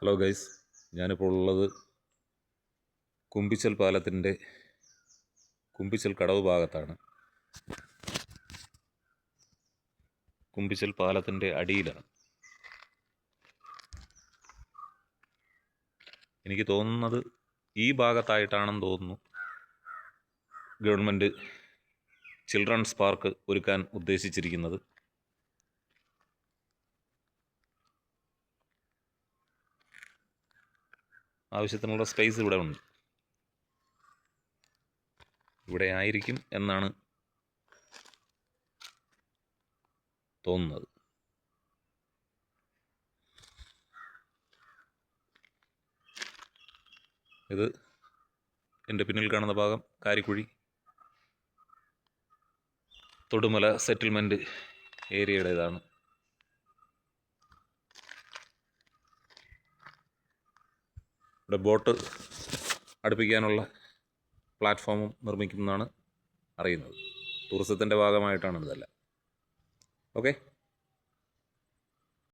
Hello guys, ഞാനിപ്പോൾ ഉള്ളത് കുമ്പിച്ചൽ പാലത്തിൻ്റെ കുമ്പിച്ചൽ കടവ് ഭാഗത്താണ്. കുമ്പിച്ചൽ പാലത്തിൻ്റെ അടിയിലാണ്. എനിക്ക് തോന്നുന്നത് ഈ ഭാഗത്തായിട്ടാണെന്ന് തോന്നുന്നു ഗവൺമെൻറ് ചിൽഡ്രൻസ് പാർക്ക് ഒരുക്കാൻ ഉദ്ദേശിച്ചിരിക്കുന്നത്. ആവശ്യത്തിനുള്ള സ്പേസ് ഇവിടെ ഉണ്ട്. ഇവിടെ ആയിരിക്കും എന്നാണ് തോന്നുന്നത്. ഇത് എൻ്റെ പിന്നിൽ കാണുന്ന ഭാഗം കാരിക്കുഴി തൊടുമല സെറ്റിൽമെൻറ്റ് ഏരിയയുടേതാണ്. ഇവിടെ ബോട്ട് അടുപ്പിക്കാനുള്ള പ്ലാറ്റ്ഫോമും നിർമ്മിക്കുന്നതാണ് അറിയുന്നത്. ടൂറിസത്തിൻ്റെ ഭാഗമായിട്ടാണ് ഇതെല്ലാം. ഓക്കെ.